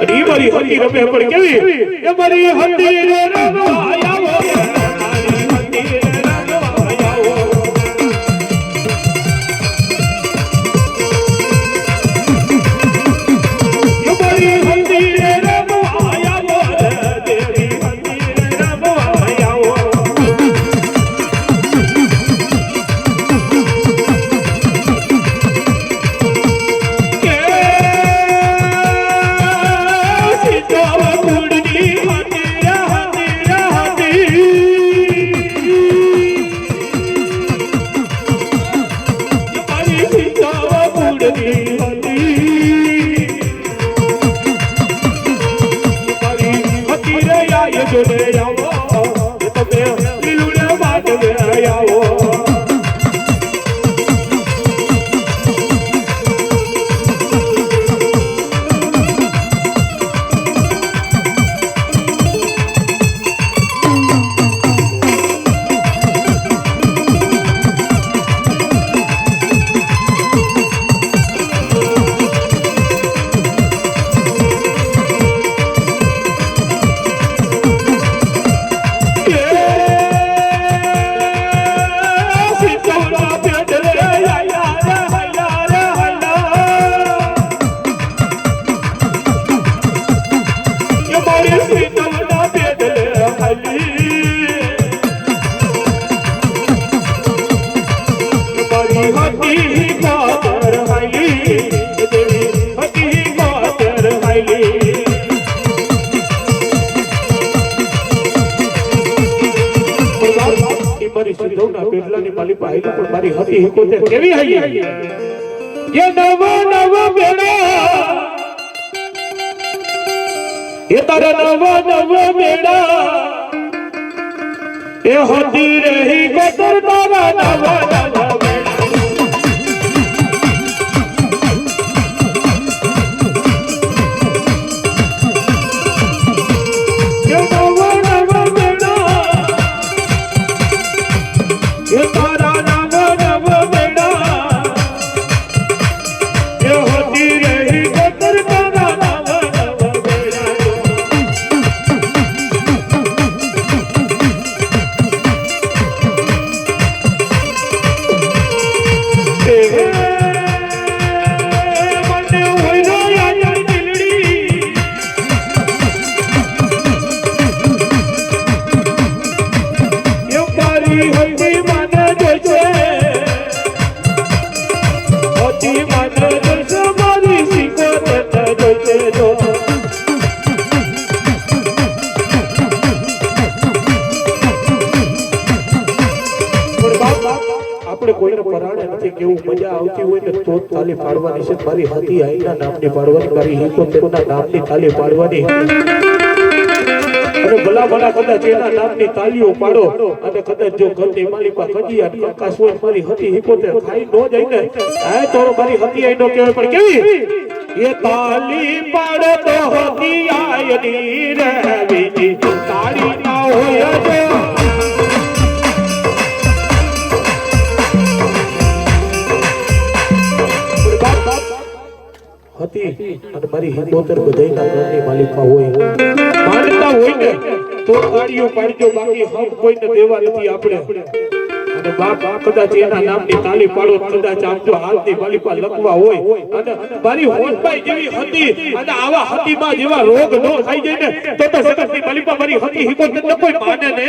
અને ઈ મારી હતી રમે પણ કેવી એ મારી હતી રે રમવા આવો મારી હતી રે રમવા આવો એ મારી હતી રે રમવા આવો દેવી હતી રે રમવા આવો કેવી હૈ એ નવ નવ બેડા એ તારા નવ નવ બેડા એ હતી રહી ગોતર તારા નવ નવ તાલી પાડવાની છે મારી હતી આઈના નામની પાડવાની મારી હિકોતેરના નામની તાલી પાડવાની અને ભલા ભલા કદાચ એના નામની તાલીઓ પાડો અને કદાચ જો ઘરની માલિકા કજીયા કંકાસ હોય મારી હતી હિકોતેર ખાઈ નો જાય ને આ તો મારી હતી આઈનો કહેવાય પણ કેવી એ તાલી પાડો તો હતી આયની રે બીજી તાળી ના હોય જો હતી અને મારી હિકોતેર બધાયના ઘરની માલિકા હોય માનતા હોય ને તો તાળીઓ પાડજો બાકી હક કોઈને દેવા નથી આપણે અને બાપ કદાચ એના નામની તાળી પાડો કદાચ આપજો હાથની માલિકા લખવા હોય અને મારી હોનભાઈ જેવી હતી અને આવા હતીમાં જેવા રોગ ન થઈ જાય ને તો જગતની માલિકા મારી હતી હિકોતેર કોઈ માને ને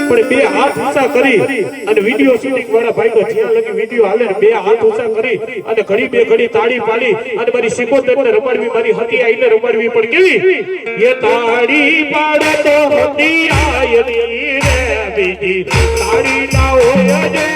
પણ બે હાથ ઊંચા કરી અને વિડિયો શૂટિંગ વાળા ભાઈ તો જ્યાં લગી વિડિયો હાલે બે હાથ ઊંચા કરી અને ઘડી બે ઘડી તાળી પાડી અને મારી સિકોતેરને રમાડવી મારી હતી આઈને રમાડવી પણ કેવી એ તાળી પાડે તો હતી આયની રે બીજી તાળી ના હોય જો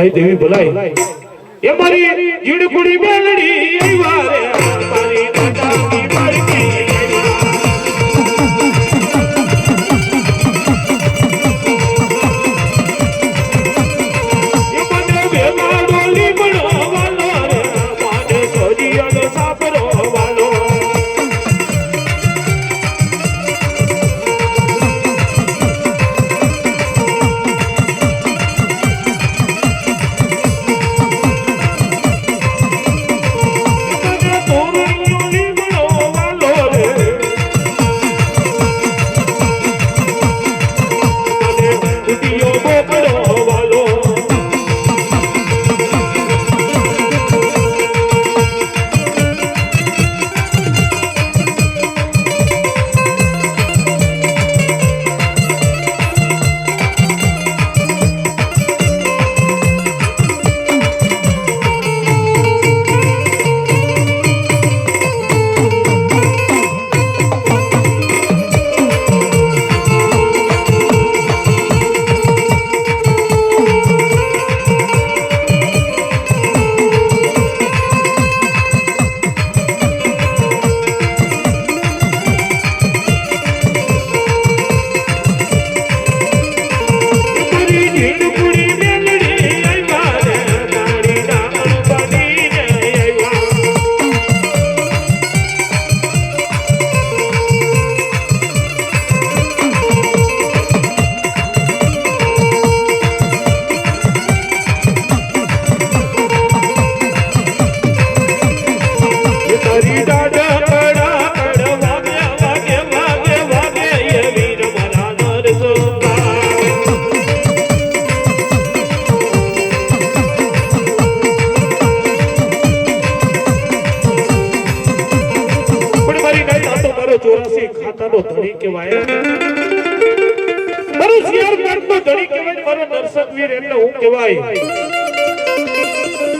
ભલાઈ દેવી ભલાઈ એ મારી જીડકુડી મેલડી આવ્યા રે મારી દાદાની મારી ધણી કહેવાય મારો શિયાર કાઢતો ધણી કહેવાય મારો નરસકવીર એટલે હું કહેવાય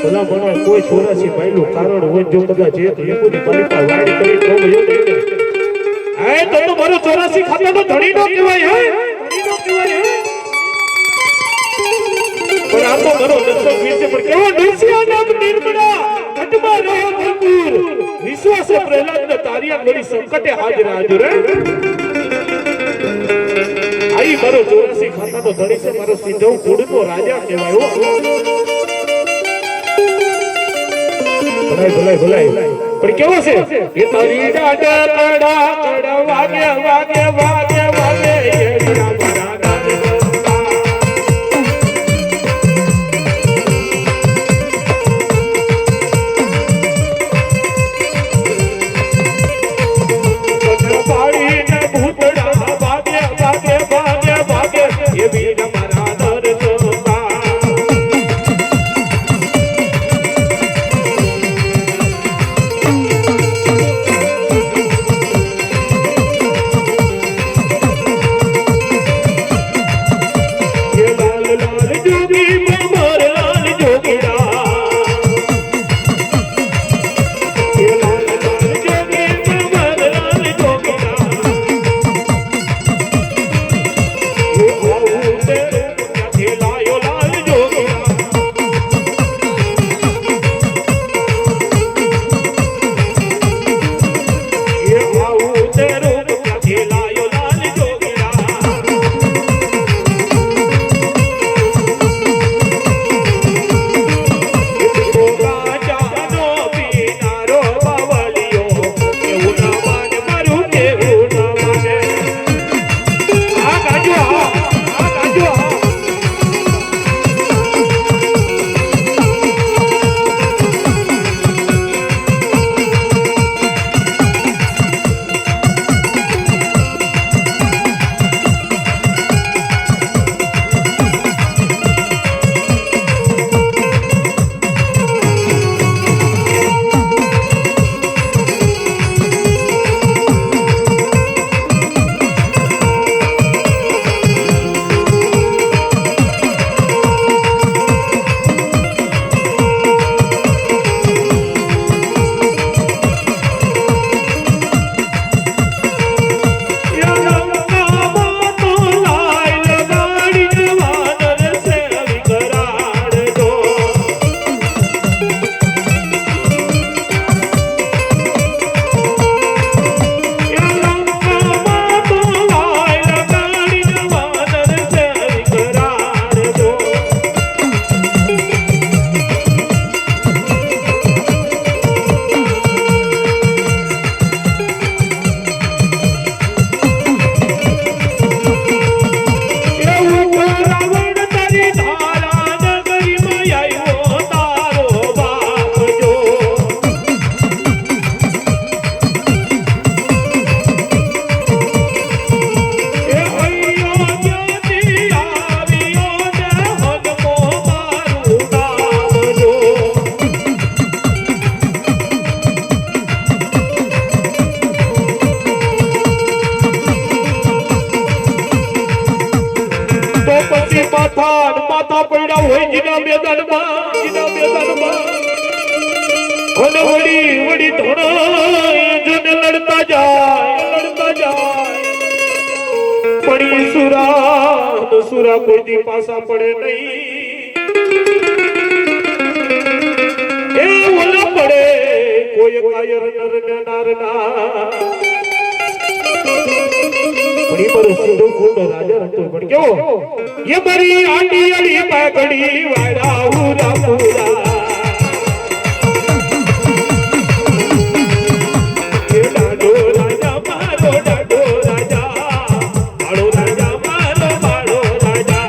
ભલા મને કોઈ ચોરાસી ભાઈનું કારણ હોય જો કદાચ એ તો એમની પલિકા વાડી કરી તો ગયો હે તો મારો 84 ખાતાનો ધણી નો કહેવાય હે ધણી નો કહેવાય હે પણ આ તો મારો નરસકવીર છે પણ કેવો નરસિંહ નામ નિર્મળા ઘટમાં રહ્યો ભરપૂર વિશ્વાસે પ્રહલાદ ને તારિયા ગળી સંકટે હાજર હાજર આઈ મારો 84 ખાતાનો ધણી છે મારો સિંધવ કુળનો રાજા કહેવાય ભલાઈ પણ કેવો છે એ તારી દાડા કડા કડા વાગે વાગે વાગે વાગે એ રામ રાગા હોય જીના મેદાનમાં અને વળી ધોણા જોને લડતા જાય પડી સુરા કોઈ દી પાસા પડે નહીં એ ઓલા પડે કોઈ કાયર નર ને નારના પડી પર સુધો કુંડ રાજા રતો પણ કેવો ये मरी आटी अड़ी पगड़ी वाड़ा पूरा पूरा ये डाडो राजा मारो डाडो राजा मारो राजा मारो राजा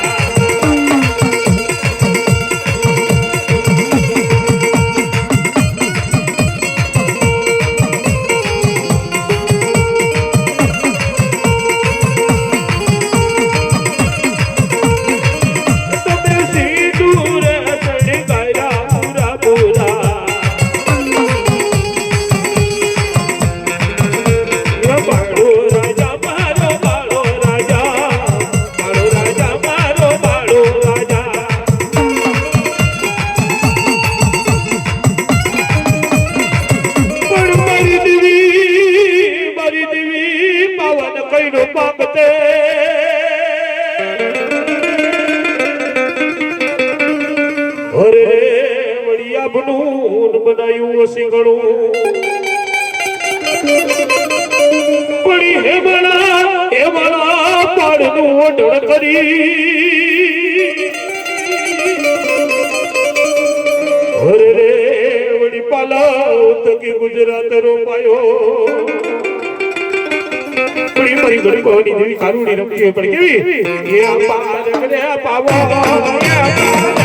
બનાયું સિંગણું પડી હેમળા પાડનું ઓઢણ કરી અરે રે વળી પાલા તકી ગુજરાત રોપાયો પડી મારી ગરીબોની દેવી કારુણી રમતી પડી કેવી એ પાવા